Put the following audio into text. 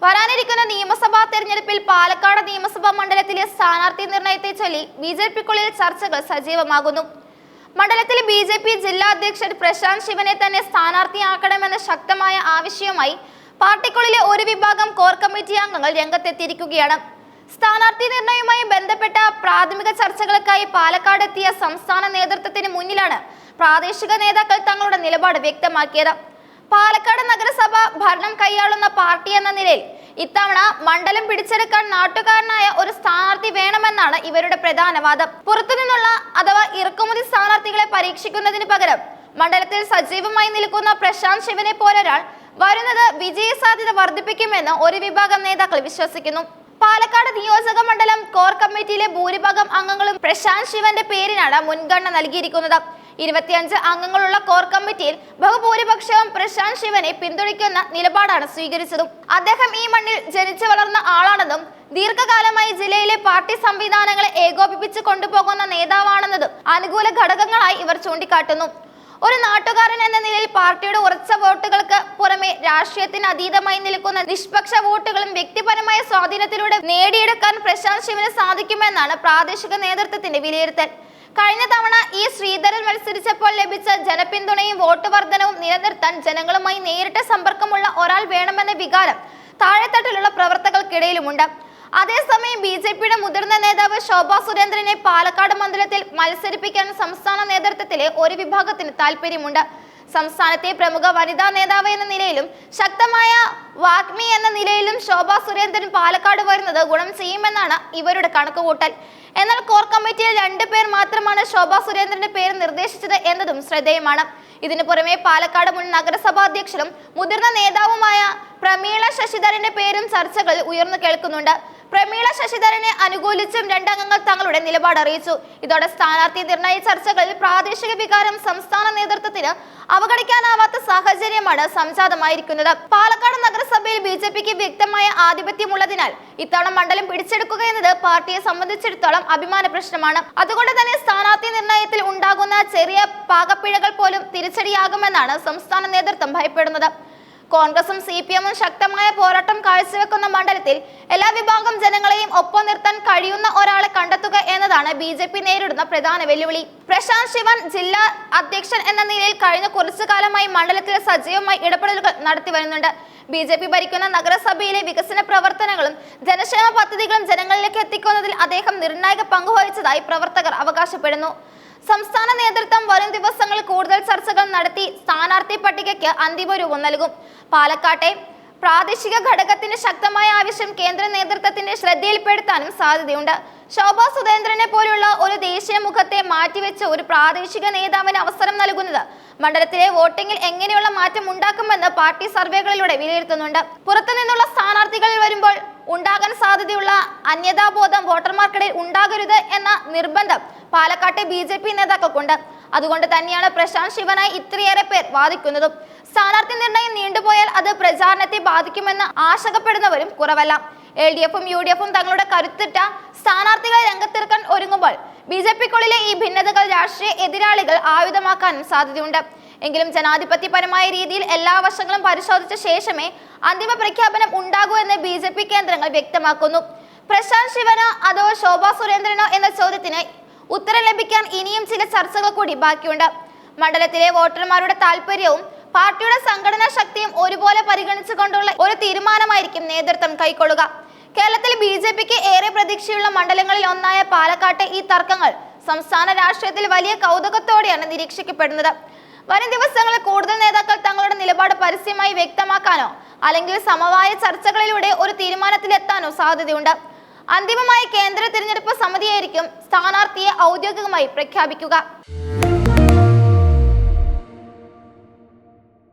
വരാനിരിക്കുന്ന നിയമസഭാ തെരഞ്ഞെടുപ്പിൽ പാലക്കാട് നിയമസഭാ മണ്ഡലത്തിലെ സ്ഥാനാർത്ഥി നിർണയത്തെ ചൊല്ലി ബിജെപിക്കുള്ളിൽ ചർച്ചകൾ സജീവമാകുന്നു. മണ്ഡലത്തിലെ ബിജെപി ജില്ലാ അധ്യക്ഷൻ പ്രശാന്ത് ശിവനെ തന്നെ സ്ഥാനാർത്ഥിയാക്കണമെന്ന ശക്തമായ ആവശ്യവുമായി പാർട്ടിക്കുള്ളിലെ ഒരു വിഭാഗം കോർ കമ്മിറ്റി അംഗങ്ങൾ രംഗത്തെത്തിയിരിക്കുകയാണ്. സ്ഥാനാർത്ഥി നിർണയവുമായി ബന്ധപ്പെട്ട പ്രാഥമിക ചർച്ചകൾക്കായി പാലക്കാട് എത്തിയ സംസ്ഥാന നേതൃത്വത്തിന് മുന്നിലാണ് പ്രാദേശിക നേതാക്കൾ തങ്ങളുടെ നിലപാട് വ്യക്തമാക്കിയത്. പാലക്കാട് നഗരസഭ ഭരണം കൈയാളുന്ന പാർട്ടി എന്ന നിലയിൽ ഇത്തവണ മണ്ഡലം പിടിച്ചെടുക്കാൻ നാട്ടുകാരനായ ഒരു സ്ഥാനാർത്ഥി വേണമെന്നാണ് ഇവരുടെ പ്രധാന വാദം. പുറത്തുനിന്നുള്ള അഥവാ ഇറക്കുമതി സ്ഥാനാർത്ഥികളെ പരീക്ഷിക്കുന്നതിന് പകരം മണ്ഡലത്തിൽ സജീവമായി നിൽക്കുന്ന പ്രശാന്ത് ശിവനെ പോലൊരാൾ വരുന്നത് വിജയ സാധ്യത വർദ്ധിപ്പിക്കുമെന്ന് ഒരു വിഭാഗം നേതാക്കൾ വിശ്വസിക്കുന്നു. പാലക്കാട് നിയോജക മണ്ഡലം കോർ കമ്മിറ്റിയിലെ ഭൂരിഭാഗം അംഗങ്ങളും പ്രശാന്ത് ശിവന്റെ പേരിനാണ് മുൻഗണന നൽകിയിരിക്കുന്നത്. 25 അംഗങ്ങളുള്ള കോർ കമ്മിറ്റിയിൽ ബഹുഭൂരിപക്ഷവും പ്രശാന്ത് ശിവനെ പിന്തുണയ്ക്കുന്ന നിലപാടാണ് സ്വീകരിച്ചതും. അദ്ദേഹം ഈ മണ്ണിൽ ജനിച്ചു വളർന്ന ആളാണെന്നും ദീർഘകാലമായി ജില്ലയിലെ പാർട്ടി സംവിധാനങ്ങളെ ഏകോപിപ്പിച്ച് കൊണ്ടുപോകുന്ന നേതാവാണെന്നതും അനുകൂല ഘടകങ്ങളായി ഇവർ ചൂണ്ടിക്കാട്ടുന്നു. ഒരു നാട്ടുകാരൻ എന്ന നിലയിൽ പാർട്ടിയുടെ ഉറച്ച വോട്ടുകൾക്ക് പുറമെ രാഷ്ട്രീയത്തിന് അതീതമായി നിൽക്കുന്ന നിഷ്പക്ഷ വോട്ടുകളും വ്യക്തിപരമായ സ്വാധീനത്തിലൂടെ നേടിയെടുക്കാൻ പ്രശാന്ത് ശിവന് സാധിക്കുമെന്നാണ് പ്രാദേശിക നേതൃത്വത്തിന്റെ വിലയിരുത്തൽ. കഴിഞ്ഞ തവണ ഈ ശ്രീധരൻ മത്സരിച്ചപ്പോൾ ലഭിച്ച ജനപിന്തുണയും വോട്ട് വർധനവും നിലനിർത്താൻ ജനങ്ങളുമായി നേരിട്ട് സമ്പർക്കമുള്ള ഒരാൾ വേണമെന്ന വികാരം താഴെത്തട്ടിലുള്ള പ്രവർത്തകർക്കിടയിലുമുണ്ട്. അതേസമയം ബിജെപിയുടെ മുതിർന്ന നേതാവ് ശോഭാ സുരേന്ദ്രനെ പാലക്കാട് മണ്ഡലത്തിൽ മത്സരിപ്പിക്കാൻ സംസ്ഥാന നേതൃത്വത്തിലെ ഒരു വിഭാഗത്തിന് താല്പര്യമുണ്ട്. സംസ്ഥാനത്തെ പ്രമുഖ വനിതാ നേതാവ് എന്ന നിലയിലും ശക്തമായ വാഗ്മി എന്ന നിലയിലും ശോഭാ സുരേന്ദ്രൻ പാലക്കാട് വരുന്നത് ഗുണം ചെയ്യുമെന്നാണ് ഇവരുടെ കണക്കുകൂട്ടൽ. എന്നാൽ കോർ കമ്മിറ്റിയിൽ 2 പേർ മാത്രമാണ് ശോഭാ സുരേന്ദ്രന്റെ പേര് നിർദ്ദേശിച്ചത് എന്നതും ശ്രദ്ധേയമാണ്. ഇതിനു പുറമെ പാലക്കാട് മുൻ നഗരസഭാ അധ്യക്ഷനും മുതിർന്ന നേതാവുമായ പ്രമീള ശശിധരന്റെ പേരും ചർച്ചകളിൽ ഉയർന്നു കേൾക്കുന്നുണ്ട്. പ്രമീള ശശിധരനെ അനുകൂലിച്ചും 2 അംഗങ്ങൾ തങ്ങളുടെ നിലപാട് അറിയിച്ചു. ഇതോടെ സ്ഥാനാർത്ഥി നിർണയ ചർച്ചകളിൽ പ്രാദേശിക വികാരം സംസ്ഥാന നേതൃത്വത്തിന് അവഗണിക്കാനാവാത്ത സാഹചര്യമാണ് സംജാതമായിരിക്കുന്നത്. പാലക്കാട് നഗരസഭയിൽ ബിജെപിക്ക് വ്യക്തമായ ആധിപത്യമുള്ളതിനാൽ ഇത്തവണ മണ്ഡലം പിടിച്ചെടുക്കുക എന്നത് പാർട്ടിയെ സംബന്ധിച്ചിടത്തോളം അഭിമാന പ്രശ്നമാണ്. അതുകൊണ്ട് തന്നെ സ്ഥാനാർത്ഥി നിർണയത്തിൽ ഉണ്ടാകുന്ന ചെറിയ പാകപ്പിഴകൾ പോലും തിരിച്ചടിയാകുമെന്നാണ് സംസ്ഥാന നേതൃത്വം ഭയപ്പെടുന്നത്. കോൺഗ്രസും CPM-ഉം ശക്തമായ പോരാട്ടം കാഴ്ചവെക്കുന്ന മണ്ഡലത്തിൽ എല്ലാ വിഭാഗം ജനങ്ങളെയും ഒപ്പം നിർത്താൻ കഴിയുന്ന ഒരാളെ കണ്ടെത്തുക എന്നതാണ് ബിജെപി നേരിടുന്ന പ്രധാന വെല്ലുവിളി. പ്രശാന്ത് ശിവൻ ജില്ലാ അധ്യക്ഷൻ എന്ന നിലയിൽ കഴിഞ്ഞ കുറച്ചു കാലമായി മണ്ഡലത്തിൽ സജീവമായി ഇടപെടലുകൾ നടത്തി വരുന്നുണ്ട്. ബിജെപി ഭരിക്കുന്ന നഗരസഭയിലെ വികസന പ്രവർത്തനങ്ങളും ജനക്ഷേമ പദ്ധതികളും ജനങ്ങളിലേക്ക് എത്തിക്കുന്നതിൽ അദ്ദേഹം നിർണായക പങ്കുവഹിച്ചതായി പ്രവർത്തകർ അവകാശപ്പെടുന്നു. സംസ്ഥാന നേതൃത്വം വരും ദിവസങ്ങളിൽ കൂടുതൽ ചർച്ചകൾ നടത്തി സ്ഥാനാർത്ഥി പട്ടികയ്ക്ക് അന്തിമ രൂപം നൽകും. പാലക്കാട്ടെ പ്രാദേശിക ഘടകത്തിന്റെ ശക്തമായ ആവശ്യം കേന്ദ്ര നേതൃത്വത്തിന്റെ ശ്രദ്ധയിൽപ്പെടുത്താനും സാധ്യതയുണ്ട്. ശോഭാ സുരേന്ദ്രനെ പോലുള്ള ഒരു ദേശീയ മുഖത്തെ മാറ്റിവെച്ച് ഒരു പ്രാദേശിക നേതാവിന് അവസരം നൽകുന്നത് മണ്ഡലത്തിലെ വോട്ടിംഗിൽ എങ്ങനെയുള്ള മാറ്റം ഉണ്ടാക്കുമെന്ന് പാർട്ടി സർവേകളിലൂടെ വിലയിരുത്തുന്നുണ്ട്. പുറത്തുനിന്നുള്ള സ്ഥാനാർത്ഥികൾ വരുമ്പോൾ ഉണ്ടാകാൻ സാധ്യതയുള്ള അന്യതാബോധം വോട്ടർമാർക്കിടയിൽ ഉണ്ടാകരുത് എന്ന നിർബന്ധം പാലക്കാട്ടെ ബിജെപി നേതാക്കൾക്കുണ്ട്. അതുകൊണ്ട് തന്നെയാണ് പ്രശാന്ത് ശിവനായി ഇത്രയേറെ പേർ വാദിക്കുന്നതും. സ്ഥാനാർത്ഥി നിർണയം നീണ്ടുപോയാൽ അത് പ്രചാരണത്തെ ബാധിക്കുമെന്ന് ആശങ്കപ്പെടുന്നവരും കുറവല്ല. LDF-ഉം UDF-ഉം തങ്ങളുടെ കരുത്തുറ്റ സ്ഥാനാർത്ഥികളെ രംഗത്തിറക്കാൻ ഒരുങ്ങുമ്പോൾ ബിജെപിക്കുള്ളിലെ ഈ ഭിന്നതകൾ രാഷ്ട്രീയ എതിരാളികൾ ആയുധമാക്കാനും സാധ്യതയുണ്ട്. എങ്കിലും ജനാധിപത്യപരമായ രീതിയിൽ എല്ലാ വശങ്ങളും പരിശോധിച്ച ശേഷമേ അന്തിമ പ്രഖ്യാപനം ഉണ്ടാകൂ എന്ന് ബിജെപി കേന്ദ്രങ്ങൾ വ്യക്തമാക്കുന്നു. പ്രശാന്ത് ശിവനോ അതോ ശോഭാ സുരേന്ദ്രനോ എന്ന ചോദ്യത്തിന് ഉത്തരം ലഭിക്കാൻ ഇനിയും ചില ചർച്ചകൾ കൂടി ബാക്കിയുണ്ട്. മണ്ഡലത്തിലെ വോട്ടർമാരുടെ താല്പര്യവും പാർട്ടിയുടെ സംഘടനാ ശക്തിയും ഒരുപോലെ പരിഗണിച്ചുകൊണ്ടുള്ള ഒരു തീരുമാനമായിരിക്കും നേതൃത്വം കൈക്കൊള്ളുക. കേരളത്തിൽ ബിജെപിക്ക് ഏറെ പ്രതീക്ഷയുള്ള മണ്ഡലങ്ങളിൽ ഒന്നായ പാലക്കാട്ടെ ഈ തർക്കങ്ങൾ സംസ്ഥാന രാഷ്ട്രീയത്തിൽ വലിയ കൗതുകത്തോടെയാണ് നിരീക്ഷിക്കപ്പെടുന്നത്. വരും ദിവസങ്ങളിൽ കൂടുതൽ നേതാക്കൾ തങ്ങളുടെ നിലപാട് പരസ്യമായി വ്യക്തമാക്കാനോ അല്ലെങ്കിൽ സമവായ ചർച്ചകളിലൂടെ ഒരു തീരുമാനത്തിലെത്താനോ സാധ്യതയുണ്ട്. അന്തിമമായി കേന്ദ്ര തിരഞ്ഞെടുപ്പ് സമിതിയായിരിക്കും സ്ഥാനാർത്ഥിയെ ഔദ്യോഗികമായി പ്രഖ്യാപിക്കുക.